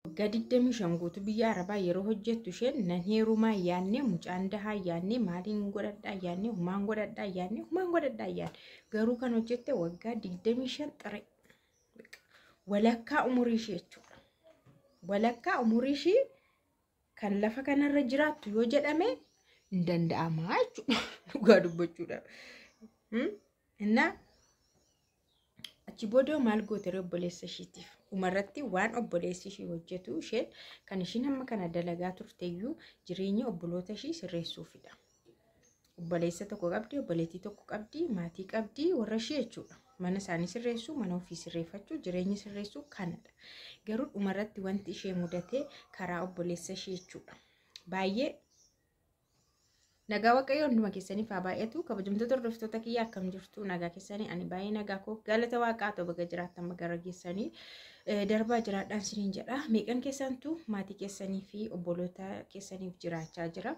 Gadi demi shanguutu biyya arabaa yeroo hojjettu isheen nan heerumaa yaanne mucaan dahaa yaanne maaliin godhadhaa yaanne humaan godhadhaa yaanne garuu kan hojjette waggaa 25 xire walakkaa umurii ishee jechuudha. Walakkaa umurii ishee kan lafa kanarra jiraattu yoo jedhame hin danda'amaa jechuudha. Dhugaa dubbachuudha. Inna achi booda maal goote obboleessa isheetiif umarratti waan obboleessi ishee hojjetu isheen kan ishiin hamma kana dalagaa turteeyyuu jireenya obboloota ishee sirreessuufidha. Obboleessa tokko qabdi, obboleettii tokko qabdi, maatii qabdi, warra ishee jechuudha. Mana isaanii sirreessuu, mana ofii sirreeffachuu, jireenya sirreessuu kanadha. Garuu umarratti wanti ishee mudate karaa obboleessa ishee jechuudha. Baay'ee nagaa waaqayyo hunduma keessaniif haa baay'atu. Kabajamtoota hordoftoota kiyya akkam jirtu? Nagaa keessanii ani baay'ee nagaa koo galata waaqaa ta'u baga jiraattan baga geessanii darbaa jiraadhaan siniin jedha. Meeqan keessantu maatii keessanii fi obboloota keessaniif jiraachaa jira?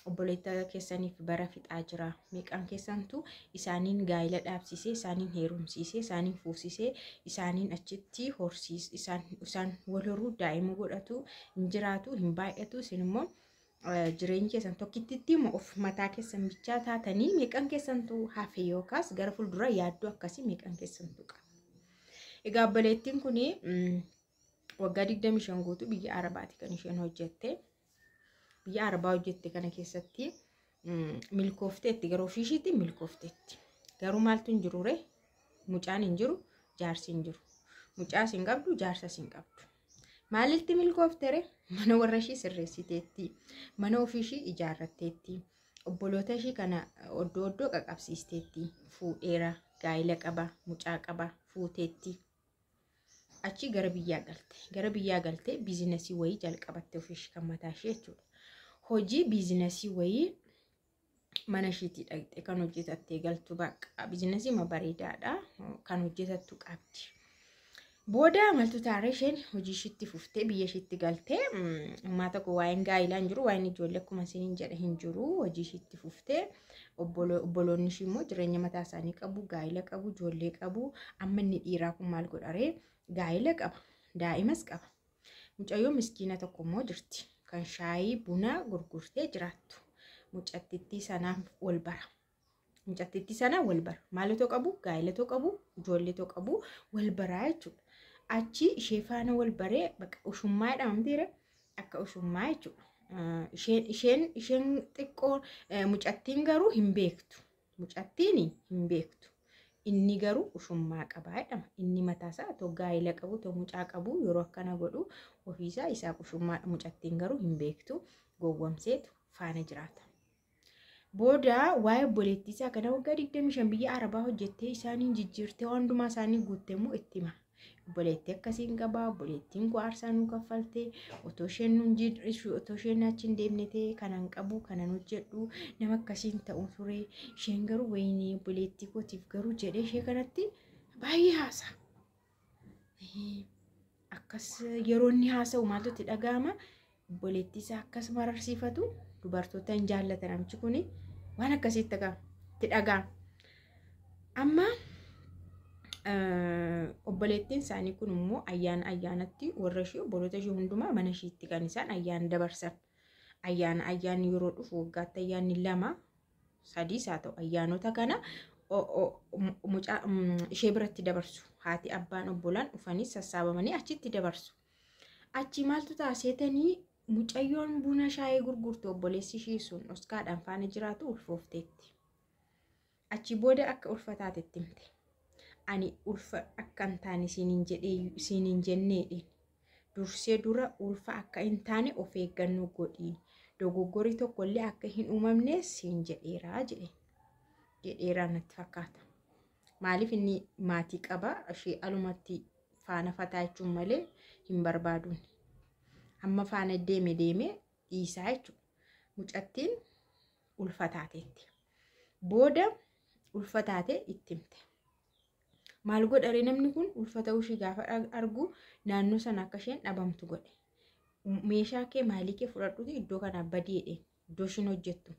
Obboleetta keessaniif bara fixaa jira. Meeqan keessantu isaaniin gaa'ila dhaabsisee, isaaniin heerumsiisee, isaaniin fuusisee, isaaniin achitti isaan wal horuu daa'ima godhatu hin jiraatu, hin baay'atu. Isin immoo jireenya keessan tokkittitti of mataa keessan bichaa taatanii meeqan keessantu hafe yookaas gara fuuldura yaaddoo akkasii meeqan keessantu qaba. Egaa obboleettiin kun waggaa 25 guutuu biyya Arabaati kan isheen hojjette. Biyya Arabaa hojjette kana keessatti milkoofteetti, garuu ofiishiitti milkoofteetti. Garuu maaltu hin jiru ree? Mucaan hin jiru, jaarsi hin jiru. Mucaas hin qabdu, jaarsas hin qabdu. Maalitti milkoofte ree? Mana warra ishee sirreessiteetti, mana ofiishii ijaarratteetti, obboloota ishee kana oddoo qaqabsiisteetti, fuudheera, gaa'ila qaba, mucaa qaba, fuuteetti. Achi gara biyyaa galte. Gara biyyaa galtee biizinasii wayii jalqabatte ofiishii kan mataa ishee jechuudha. Hojii biizinasii wayii mana isheetii dhaqxee kan hojjetattee galtu baqa. Biizinasii bareedaadha kan hojjetattu qabdi. Booda maaltu taaree isheen hojii isheetti fuftee biyya isheetti galtee uummata koo waa'een gaa'ilaa hin jiru, waa'een ijoollee akkuma isiniin jedhe hin jiru. Hojii isheetti fuftee obboloonni ishee immoo jireenya mataa isaanii qabu, gaa'ila qabu, ijoollee qabu. Amma inni dhiiraa kun maal godharee? Gaa'ila qaba, daa'imas qaba. Mucayyoo miskiina tokko immoo jirti kan shaayii buna gurgurtee jiraattu. Mucattittii sanaaf wal bara. Mucattittii sana wal bara. Maalitoo qabu? Gaa'ilatu qabu, ijoolleetu qabu, wal baraa jechuudha. Achi ishee faana wal baree bakka ushummaa jedhamtiire akka ushummaa jechuudha. Isheen xiqqoo mucattiin garuu hin beektu. Mucattiin hin beektu. Inni garuu ushummaa qaba jedhama. Inni mataasaa ta'u gaa'ila qabu, ta'u mucaa qabu yeroo akkana godhu ofiisaa isaa ushummaadha. Mucattiin garuu hin beektu. Gowwamseetu faana jiraata. Booda waa'ee obboleettii isaa kana waggaa 25 biyya Arabaa hojjettee isaaniin jijjiirtee hundumaa isaanii guuttee immoo itti hima. Obboleettii akkasiin qabaa, obboleettiin koo aarsaa nuu kaffaltee, otoo isheen achi hin deemne ta'e kanan qabu, kanan hojjedhu, nama akkasiin ta'u ture. Isheen garuu wayinii obboleettii kootiif garuu jedhee ishee kanatti baay'ee haasa'a. Akkas yeroo inni haasa'u maaltu itti dhaga'ama? Obboleettii isaa akkas mararsiifatu dubartoota hin jaallatan namichi kuni waan akkasitti dhaga'ama. Amma obboleettiin isaanii kun immoo ayyaanatti warra ishee obboloota ishee hundumaa mana isheetti kan isaan ayyaana dabarsan. Ayyaanni yeroo dhufu waggaatti ayyaanni 2 3 haa ta'u ayyaanota kana ishee biratti dabarsu. Haati abbaan obbolaan dhufanii sassaabamanii achitti dabarsu. Achi maaltu taaseetanii mucayyoon buna shaayii gurgurtu obboleessi ishee sun oskaadhaan faana jiraatu ulfoofteetti. Achi booda akka ulfataatetti himte. Ani ulfa akka hin taane isiniin jenneedhe. Dursee dura ulfa akka hin taane of eeggannoo godhi. Dogoggorri tokkollee akka hin uumamne siin jedheeraa jedheeraa natti fakkaata. Maaliif inni maatii qaba ishee alumatti faana fataa jechuun malee hin barbaaduun. Amma faana deeme dhiisaa jechuudha. Mucattiin ulfataateetti. Booda ulfataatee itti himte. Maal godharee namni kun ulfata ushii gaafa argu naannoo sana akka isheen dhabamtu godhe. Meeshaa kee maalii kee fudhadhuuti iddoo kana badii jedheen. Iddoo isheen hojjettu.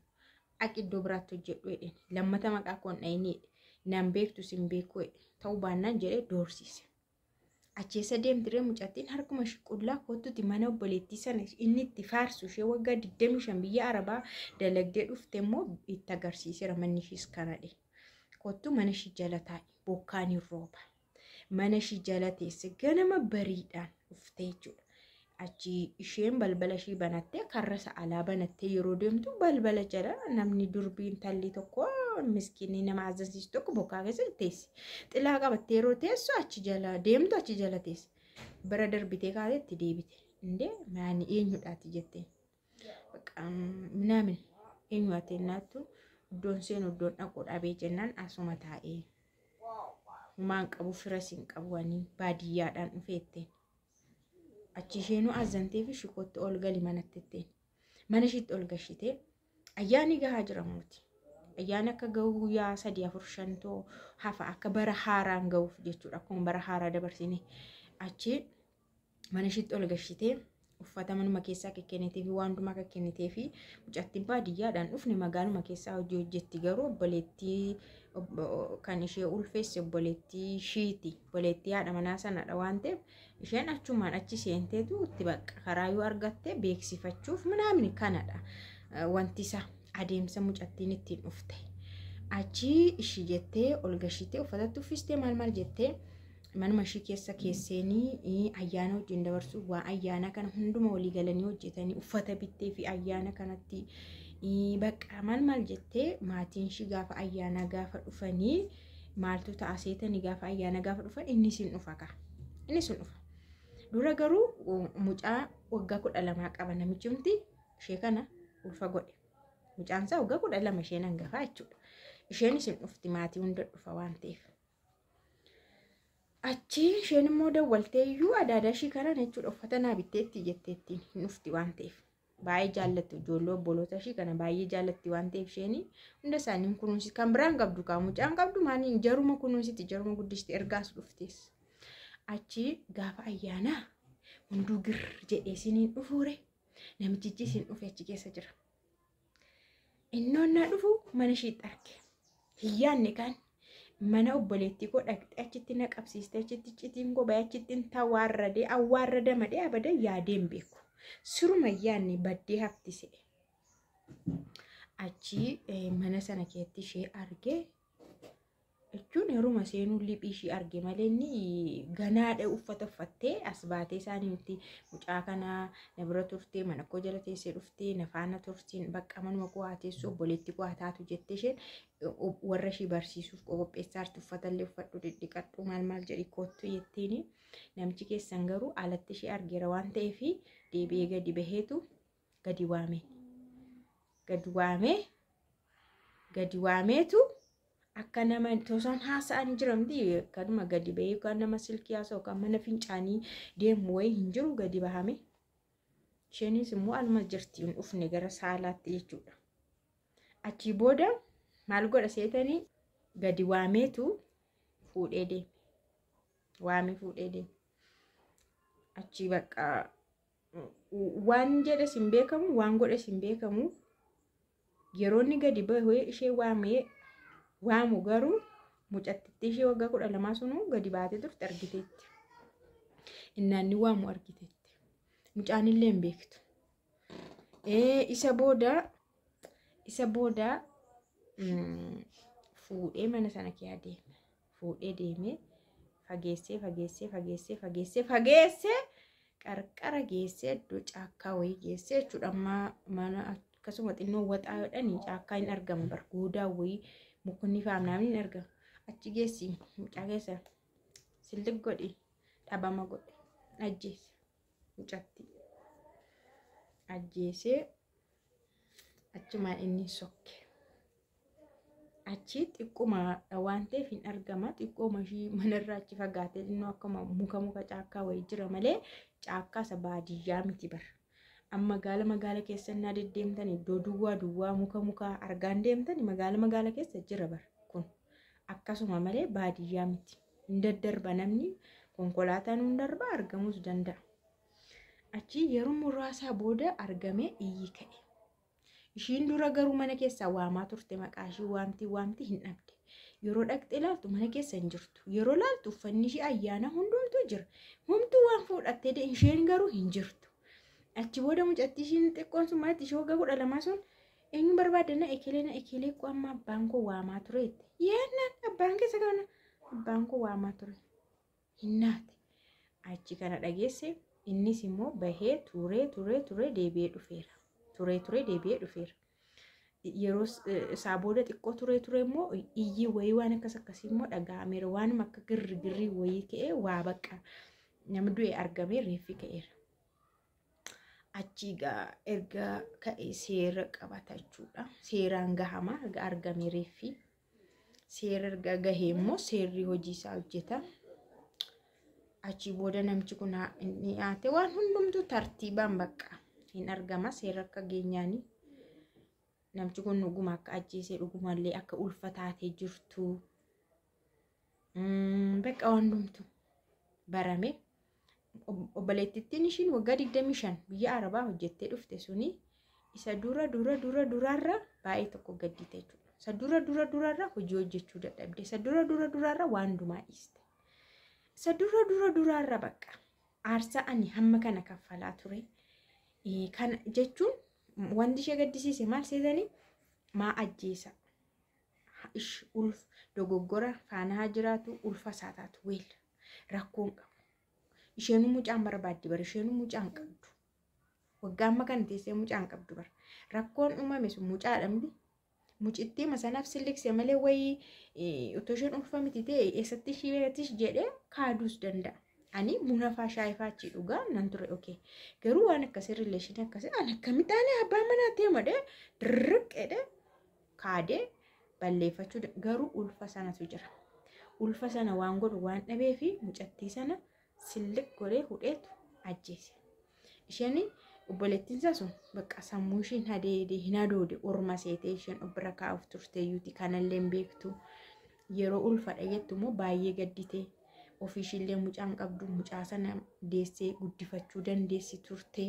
Akka iddoo biraatti hojjedhu jedheen. Lammata maqaa koon dhayinee nan beektu sin beekuu ta'uu baannaan jedhee doorsise. Acheessa deemtire mucattiin harkuma qullaa kottuti mana obboleettii sana inni itti faarsu ishee waggaa 25 biyya Arabaa dalagdee dhufte immoo itti agarsiiseera manni ishiis kanadhe. Kottu mana ishii jala taa'e bokkaan rooba. Mana ishii jala teesse ganama bariidhaan dhuftee jechuudha. Achi isheen balbala ishii banattee karra sa'alaa banattee yeroo deemtu balbala jala namni durbiin talli tokko miskiinni nama azaziisu tokko bokkaa keessa teesse. Xilaa qabattee yeroo teessu achi jala deemtu achi jala teesse. Bira darbitee kaatetti deebite. Indee maani eenyudhaati jettee. Minaamin eenyuwaatee naattu iddoon seen iddoon dhaquu dhabee jennaan asuma taa'ee. Humaan qabu firas hin qabuwanii baadiyyaadhaan dhufeetteen. Achi isheenuu azantee fi shikootti ol gali manattetteen. Mana ishiitti ol gashitee ayyaani gahaa jiramuuti. Ayyaani akka gahuu guyyaa 3-4-5 hafa akka bara haaraan gahuuf jechuudha. Akkuma bara haaraa dabarsine achi mana ishiitti ol gashitee uffata manuma keessaa kennitee fi waan hundumaa kennitee fi mucattiin baadiyyaadhaan dhufne magaaluma keessaa hojii hojjetti garuu obboleettii kan ishee ulfeesse obboleettii shiiti. Obboleettii haadha manaa sanadha waan ta'eef isheen achumaan achi seenteetu itti bakka karaa yoo argatte beeksifachuuf minaamin kanadha. Wanti isaa adeemsa mucattiin ittiin dhufte. Achi ishii jettee ol gashitee uffatatti uffistee maal jettee manuma ishii keessa keesseenii ayyaana wajjin dabarsu waan ayyaana kana hunduma walii galanii hojjetanii uffata bittee fi ayyaana kanatti bakka maal jettee maatiin ishii gaafa ayyaana gaafa dhufanii maaltu ta'a seetanii gaafa ayyaana gaafa dhufan inni sin dhufa ka. Inni sun dhufa. Dura garuu mucaa waggaa 12 qaba namichi humti ishee kana ulfa godhe. Mucaan isaa waggaa 12 isheen hangafa jechuudha. Isheen sin dhufti maatii hunda dhufa waan ta'eef. Achi isheen immoo dawwaltee iyyuu adaada ishii kana jechuudha uffata naa bitteetti jetteetti hin dhufti waan ta'eef. Baay'ee jaallatti ijoollee obboloota ishii kana baay'ee jaallatti waan ta'eef isheen hunda isaanii kunuunsi kan biraan qabdu kaa mucaan qabdu maanii jaruma kunuunsiti jaruma guddiste ergaas dhuftees. Achi gaafa ayyaanaa hunduu gir jedhee siniin dhufuure namichichi sin dhufe achi keessa jira. Innoon na dhufu mana ishiitti arge. Hiyyaanne kan mana obboleettii koo dhaqxee achitti na qabsiiste achitti citiin koo bayee achitti tawaarradee awwaarrada madee abadan yaadeen beeku. Suruma yaanni baddee haftise. Achi mana sana keessatti ishee arge. Jechuun yeruma seenuu liphii ishii arge malee inni ganaadha uffata uffattee as baatee isaaniitti mucaa kana na bira turtee mana koo jala teessee dhuftee na faana turtiin bakka manuma koo haa teessu obboleettii koo haa taatu jettee isheen warra ishii barsiisuuf qopheessaarti uffatallee uffadhu dhidhiqadhu maal jedhi kottu jettiin namichi keessan garuu alatti ishee argeera waan ta'eef deebi'ee gadi baheetu gadi waameetu akka nama tosaan haasa'anii jiramti kanuma gadi bahee kan nama silkii haasa'u kan mana fincaanii deemu wayii hin jiru gadi bahame. Isheenis immoo alma jirti hin dhufne gara saalaatti jechuudha. Achi booda maal godha seetanii gadi waameetu fuudhee deeme. Achi bakka waan jedhes hin beekamu waan godhes hin beekamu yeroonni gadi bahee ishee waamu garuu mucattitti ishee waggaa 12 sunu gadi baatee turte argiteetti. Innaanni waamu argiteetti. Mucaan illee hin beektu. Isa booda fuudhee mana sana kee adeeme. Fuudhee deemee fageessee qarqara geessee iddoo caakkaa wayii geessee jechuudha. Amma mana akkasuma xinnoo waxaa godhanii caakkaa hin argamu bargoodaa wayii mukunni faamnaan hin argamu. Achi geessi mucaa keessa silti godhi dhabama godhe ajjeese mucatti ajjeesee achumaan inni sokke. Achi xiqquma waan ta'eef hin argama xiqqooma ishii manarraa achi fagaatee xinnoo akkuma muka caakkaa wayii jira malee caakkaa isa baadiyyaa miti bara. Amma magaala keessa na deddeemtan iddoo duwwaa muka argaan deemtan magaala keessa jira bara kun akkasuma malee baadiyyaa miti hin daddarba namni konkolaataan hin darba argamus danda'a. Achi yeroo muraasaa booda argame iyyi ka'e. Ishiin dura garuu mana keessaa waamaa turte maqaa ishii waamti hin dhabde. yeroo dhaqxee ilaaltu mana keessa hin jirtu. Yeroo ilaaltu uffanni ishee ayyaana hundumtuu jira. Humtuu waan fuudhattee isheen garuu hin jirtu. Achi booda mucattii ishiin xiqqoon sun maalitti ishee waggaa 12 sun eenyu barbaadana ekelee amma abbaan koo waamaa tureetti. Yennaan abbaan keessa kana abbaan koo waamaa ture. Hinnaati. Achi kana dhageesse innis immoo bahee turee deebi'ee dhufeera. Turee deebi'ee dhufeera. Yeroo isaa booda xiqqoo turee immoo iyyi wayii waan akkasii immoo dhaga'ameera. Waanuma akka girrii wayii ka'ee waa bakka namni du'e argamee reeffi ka'eera. Achi erga ka'ee seera qabata jechuudha. Seeraan gahama argame reeffi. Seera erga gahee immoo seerri hojii isaa hojjeta. Achi booda namichi kun dhiyaate waan hundumtuu tartiibaan bakka hin argama. Seera akka geenyaanii. Namichi kun dhuguma akka ajjeesee dhugumallee akka ulfataatee jirtu bakka hundumtu barame. Obboleettittiin ishiin waggaa 25 biyya Arabaa hojjettee dhufte suni isa durarra baay'ee tokko gaddite jechuudha. Isa durarra hojii hojjechuu dadhabde. Isa durarra waan dumaa dhiiste. Isa durarra bakka aarsaa ani hamma kana kaffalaa ture. Kana jechuun wanti ishee gaddisiise maal seetanii maa ajjeesa dogoggora faana haa jiraatu ulfa isaa taatu weel rakkoon qabu. Isheen mucaan barbaaddi bara isheen mucaan qabdu. Waggaa amma kana teessee mucaan qabdu bara. Rakkoon uumame sun mucaa dhamdi. Mucittii masanaaf silliqse malee wayii utoo isheen ulfa miti ta'e eessatti shiireetis jedhee kaaduus danda'a. Ani munafaa shaayifaa achi dhugaa nan ture okay. Garuu waan akkasii rileeshinii akkasii ani akkamitaalee abbaan manaa ta'e madee dirriqqeedhe kaadee balleeffachuu garuu ulfa sanatu jira. Ulfa sana waan godhu waan dhabee fi mucattii sana silliq godhee hudheetu ajjeese. Isheen obboleettiin sun bakka sammuu ishiin hadeedee hin hadoode orma seetee isheen obbira kaa'uuf turteeyyuuti kanallee hin beektu. Yeroo ulfa dhageettu immoo baay'ee gadditee. Ofiishillee mucaan qabdu mucaa sana deessee guddifachuu dandeessi turte.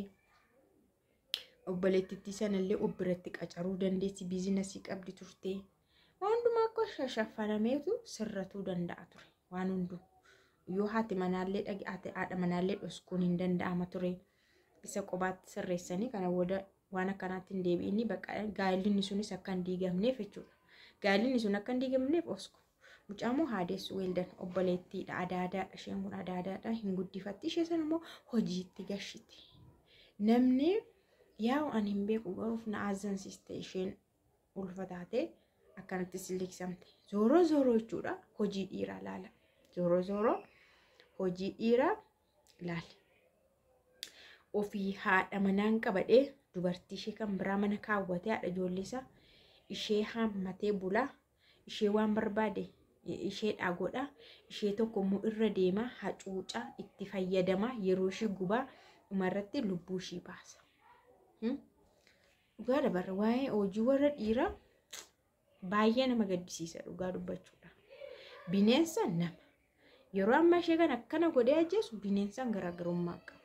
Obboleettittii sanallee obbiratti qacaruu dandeessi biizinasii qabdi turte. Waandumaa akka shashafanameetu sirratuu danda'a ture. Waan hunduu yoo haati manaallee haadha manaallee dhoskuun hin danda'ama ture. Isa qobaatti sirreessanii kana booda waan akkanaatti hin deebi'inni bakka gaa'elinni sunis akka hin diigamneef jechuudha. Gaa'elinni sun akka hin diigamneef osku. Mucaamoo haadeessu weeldan obboleettiidha adaadaadha isheen kun adaadaadha hin guddifatti ishee sana immoo hojiitti gashiti. Namni yaa'u ani hin beeku garuuf na azansiste isheen ulfataate akkanatti silliqsamte. Zooroo jechuudha hojii dhiiraa laala. Zooroo hojii dhiiraa laala. Ofii haadha manaan qabadhee dubartii ishee kan biraa mana kaawwatee haadha ijoollesaa ishee hammatee bulaa ishee waan barbaade. Ishee dhaagodha. Ishee tokko immoo irra deema hacuuca itti fayyadama yeroo ishee gubaa umarratti lubbuu ishee baasa. Dhugaa dabarra waa'ee hojii warra dhiiraa baay'ee nama gaddisiisa dhugaa dubbachuudha. Bineensa nama yeroo amma ishee kan akkana godhee ajjeesu bineensaan garaagarummaa qaba.